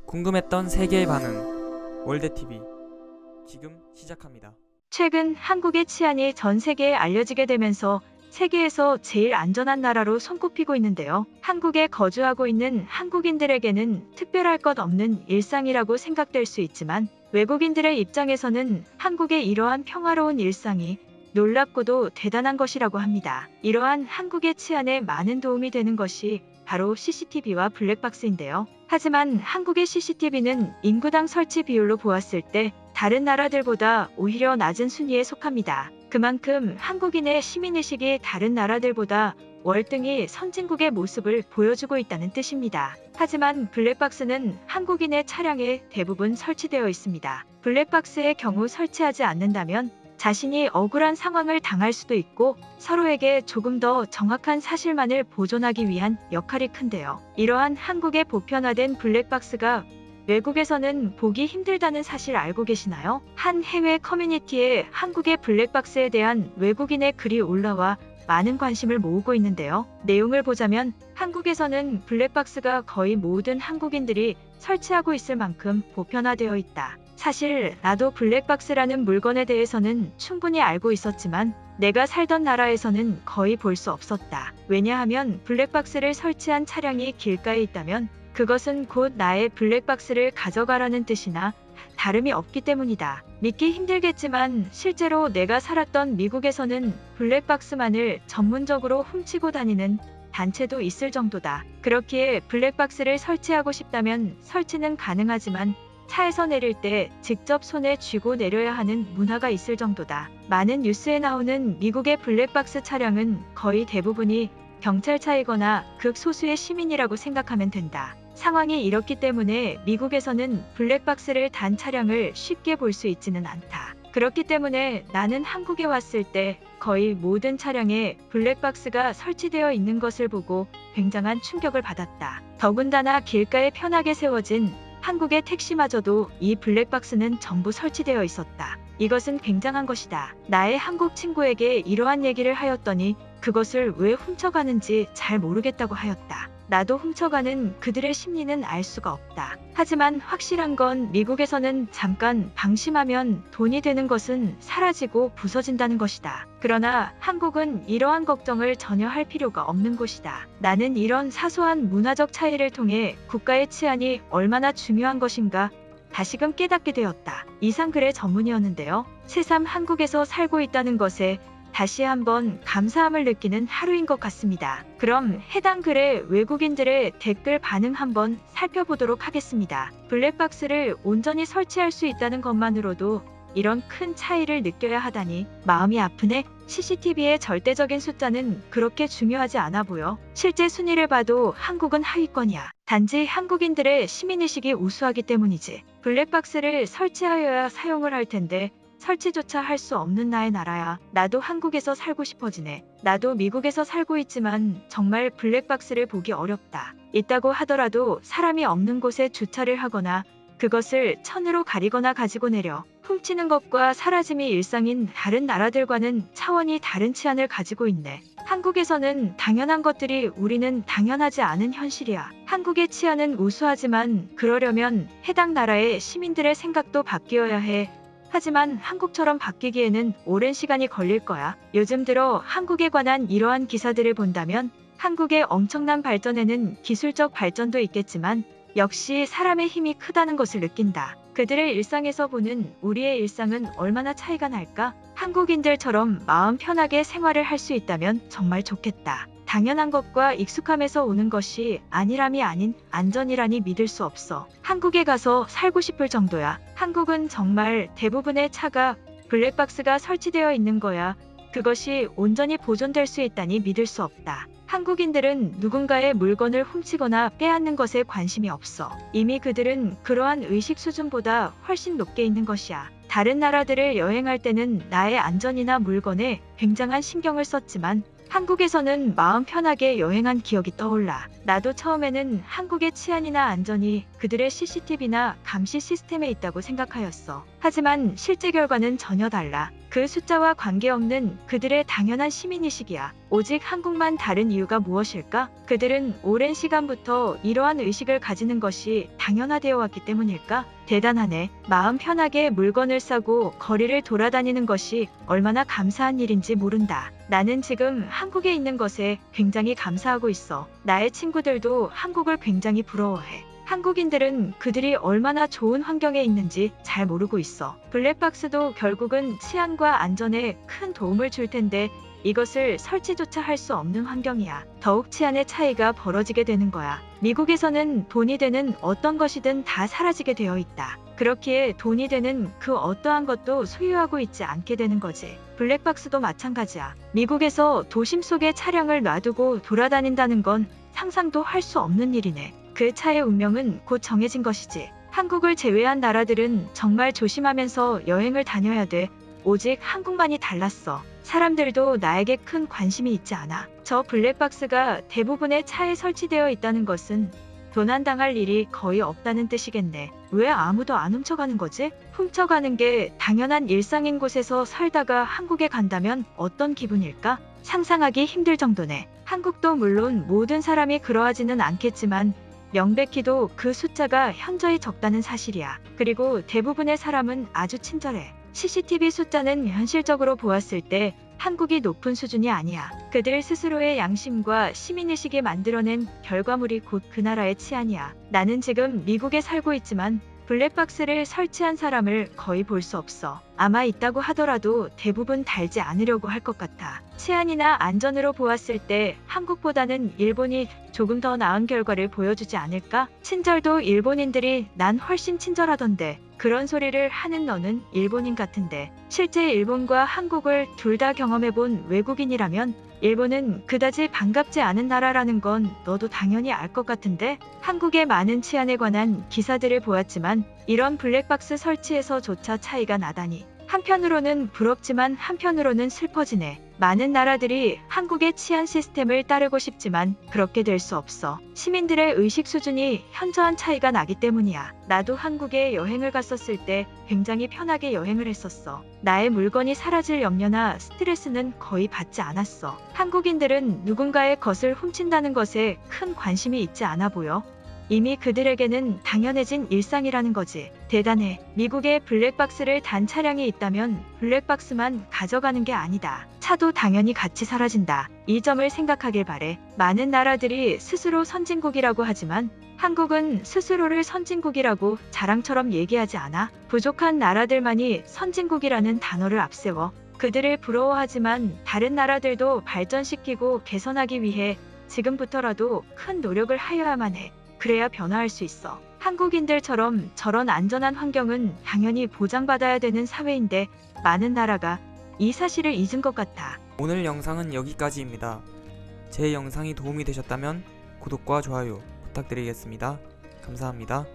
궁금했던 세계의 반응. 월드TV 지금 시작합니다. 최근 한국의 치안이 전 세계에 알려지게 되면서 세계에서 제일 안전한 나라로 손꼽히고 있는데요. 한국에 거주하고 있는 한국인들에게는 특별할 것 없는 일상이라고 생각될 수 있지만 외국인들의 입장에서는 한국의 이러한 평화로운 일상이 놀랍고도 대단한 것이라고 합니다. 이러한 한국의 치안에 많은 도움이 되는 것이 바로 CCTV와 블랙박스인데요. 하지만 한국의 CCTV는 인구당 설치 비율로 보았을 때 다른 나라들보다 오히려 낮은 순위에 속합니다. 그만큼 한국인의 시민의식이 다른 나라들보다 월등히 선진국의 모습을 보여주고 있다는 뜻입니다. 하지만 블랙박스는 한국인의 차량에 대부분 설치되어 있습니다. 블랙박스의 경우 설치하지 않는다면 자신이 억울한 상황을 당할 수도 있고 서로에게 조금 더 정확한 사실만을 보존하기 위한 역할이 큰데요. 이러한 한국의 보편화된 블랙박스가 외국에서는 보기 힘들다는 사실 알고 계시나요? 한 해외 커뮤니티에 한국의 블랙박스에 대한 외국인의 글이 올라와 많은 관심을 모으고 있는데요. 내용을 보자면 한국에서는 블랙박스가 거의 모든 한국인들이 설치하고 있을 만큼 보편화되어 있다. 사실 나도 블랙박스라는 물건에 대해서는 충분히 알고 있었지만 내가 살던 나라에서는 거의 볼 수 없었다. 왜냐하면 블랙박스를 설치한 차량이 길가에 있다면 그것은 곧 나의 블랙박스를 가져가라는 뜻이나 다름이 없기 때문이다. 믿기 힘들겠지만 실제로 내가 살았던 미국에서는 블랙박스만을 전문적으로 훔치고 다니는 단체도 있을 정도다. 그렇기에 블랙박스를 설치하고 싶다면 설치는 가능하지만 차에서 내릴 때 직접 손에 쥐고 내려야 하는 문화가 있을 정도다. 많은 뉴스에 나오는 미국의 블랙박스 차량은 거의 대부분이 경찰차이거나 극소수의 시민이라고 생각하면 된다. 상황이 이렇기 때문에 미국에서는 블랙박스를 단 차량을 쉽게 볼 수 있지는 않다. 그렇기 때문에 나는 한국에 왔을 때 거의 모든 차량에 블랙박스가 설치되어 있는 것을 보고 굉장한 충격을 받았다. 더군다나 길가에 편하게 세워진 한국의 택시마저도 이 블랙박스는 전부 설치되어 있었다. 이것은 굉장한 것이다. 나의 한국 친구에게 이러한 얘기를 하였더니 그것을 왜 훔쳐가는지 잘 모르겠다고 하였다. 나도 훔쳐가는 그들의 심리는 알 수가 없다. 하지만 확실한 건 미국에서는 잠깐 방심하면 돈이 되는 것은 사라지고 부서진다는 것이다. 그러나 한국은 이러한 걱정을 전혀 할 필요가 없는 곳이다. 나는 이런 사소한 문화적 차이를 통해 국가의 치안이 얼마나 중요한 것인가 다시금 깨닫게 되었다. 이상 글의 전문이었는데요. 새삼 한국에서 살고 있다는 것에 다시 한번 감사함을 느끼는 하루인 것 같습니다. 그럼 해당 글의 외국인들의 댓글 반응 한번 살펴보도록 하겠습니다. 블랙박스를 온전히 설치할 수 있다는 것만으로도 이런 큰 차이를 느껴야 하다니 마음이 아프네. CCTV의 절대적인 숫자는 그렇게 중요하지 않아 보여. 실제 순위를 봐도 한국은 하위권이야. 단지 한국인들의 시민의식이 우수하기 때문이지. 블랙박스를 설치하여야 사용을 할 텐데 설치조차 할 수 없는 나의 나라야. 나도 한국에서 살고 싶어지네. 나도 미국에서 살고 있지만 정말 블랙박스를 보기 어렵다. 있다고 하더라도 사람이 없는 곳에 주차를 하거나 그것을 천으로 가리거나 가지고 내려 훔치는 것과 사라짐이 일상인 다른 나라들과는 차원이 다른 치안을 가지고 있네. 한국에서는 당연한 것들이 우리는 당연하지 않은 현실이야. 한국의 치안은 우수하지만 그러려면 해당 나라의 시민들의 생각도 바뀌어야 해. 하지만 한국처럼 바뀌기에는 오랜 시간이 걸릴 거야. 요즘 들어 한국에 관한 이러한 기사들을 본다면 한국의 엄청난 발전에는 기술적 발전도 있겠지만 역시 사람의 힘이 크다는 것을 느낀다. 그들의 일상에서 보는 우리의 일상은 얼마나 차이가 날까? 한국인들처럼 마음 편하게 생활을 할 수 있다면 정말 좋겠다. 당연한 것과 익숙함에서 오는 것이 안일함이 아닌 안전이라니 믿을 수 없어. 한국에 가서 살고 싶을 정도야. 한국은 정말 대부분의 차가 블랙박스가 설치되어 있는 거야. 그것이 온전히 보존될 수 있다니 믿을 수 없다. 한국인들은 누군가의 물건을 훔치거나 빼앗는 것에 관심이 없어. 이미 그들은 그러한 의식 수준보다 훨씬 높게 있는 것이야. 다른 나라들을 여행할 때는 나의 안전이나 물건에 굉장한 신경을 썼지만 한국에서는 마음 편하게 여행한 기억이 떠올라. 나도 처음에는 한국의 치안이나 안전이 그들의 CCTV나 감시 시스템에 있다고 생각하였어. 하지만 실제 결과는 전혀 달라. 그 숫자와 관계없는 그들의 당연한 시민의식이야. 오직 한국만 다른 이유가 무엇일까? 그들은 오랜 시간부터 이러한 의식을 가지는 것이 당연화되어 왔기 때문일까? 대단하네. 마음 편하게 물건을 싸고 거리를 돌아다니는 것이 얼마나 감사한 일인지 모른다. 나는 지금 한국에 있는 것에 굉장히 감사하고 있어. 나의 친구들도 한국을 굉장히 부러워해. 한국인들은 그들이 얼마나 좋은 환경에 있는지 잘 모르고 있어. 블랙박스도 결국은 치안과 안전에 큰 도움을 줄 텐데 이것을 설치조차 할 수 없는 환경이야. 더욱 치안의 차이가 벌어지게 되는 거야. 미국에서는 돈이 되는 어떤 것이든 다 사라지게 되어 있다. 그렇기에 돈이 되는 그 어떠한 것도 소유하고 있지 않게 되는 거지. 블랙박스도 마찬가지야. 미국에서 도심 속에 차량을 놔두고 돌아다닌다는 건 상상도 할 수 없는 일이네. 그 차의 운명은 곧 정해진 것이지. 한국을 제외한 나라들은 정말 조심하면서 여행을 다녀야 돼. 오직 한국만이 달랐어. 사람들도 나에게 큰 관심이 있지 않아. 저 블랙박스가 대부분의 차에 설치되어 있다는 것은 도난당할 일이 거의 없다는 뜻이겠네. 왜 아무도 안 훔쳐가는 거지? 훔쳐가는 게 당연한 일상인 곳에서 살다가 한국에 간다면 어떤 기분일까? 상상하기 힘들 정도네. 한국도 물론 모든 사람이 그러하지는 않겠지만 명백히도 그 숫자가 현저히 적다는 사실이야. 그리고 대부분의 사람은 아주 친절해. CCTV 숫자는 현실적으로 보았을 때 한국이 높은 수준이 아니야. 그들 스스로의 양심과 시민의식이 만들어낸 결과물이 곧 그 나라의 치안이야. 나는 지금 미국에 살고 있지만 블랙박스를 설치한 사람을 거의 볼 수 없어. 아마 있다고 하더라도 대부분 달지 않으려고 할 것 같아. 치안이나 안전으로 보았을 때 한국보다는 일본이 조금 더 나은 결과를 보여주지 않을까? 친절도 일본인들이 난 훨씬 친절하던데. 그런 소리를 하는 너는 일본인 같은데. 실제 일본과 한국을 둘 다 경험해본 외국인이라면 일본은 그다지 반갑지 않은 나라라는 건 너도 당연히 알 것 같은데. 한국의 많은 치안에 관한 기사들을 보았지만 이런 블랙박스 설치에서조차 차이가 나다니. 한편으로는 부럽지만 한편으로는 슬퍼지네. 많은 나라들이 한국의 치안 시스템을 따르고 싶지만 그렇게 될 수 없어. 시민들의 의식 수준이 현저한 차이가 나기 때문이야. 나도 한국에 여행을 갔었을 때 굉장히 편하게 여행을 했었어. 나의 물건이 사라질 염려나 스트레스는 거의 받지 않았어. 한국인들은 누군가의 것을 훔친다는 것에 큰 관심이 있지 않아 보여. 이미 그들에게는 당연해진 일상이라는 거지. 대단해. 미국에 블랙박스를 단 차량이 있다면 블랙박스만 가져가는 게 아니다. 차도 당연히 같이 사라진다. 이 점을 생각하길 바래. 많은 나라들이 스스로 선진국이라고 하지만 한국은 스스로를 선진국이라고 자랑처럼 얘기하지 않아. 부족한 나라들만이 선진국이라는 단어를 앞세워. 그들을 부러워하지만 다른 나라들도 발전시키고 개선하기 위해 지금부터라도 큰 노력을 하여야만 해. 그래야 변화할 수 있어. 한국인들처럼 저런 안전한 환경은 당연히 보장받아야 되는 사회인데 많은 나라가 이 사실을 잊은 것 같아. 오늘 영상은 여기까지입니다. 제 영상이 도움이 되셨다면 구독과 좋아요 부탁드리겠습니다. 감사합니다.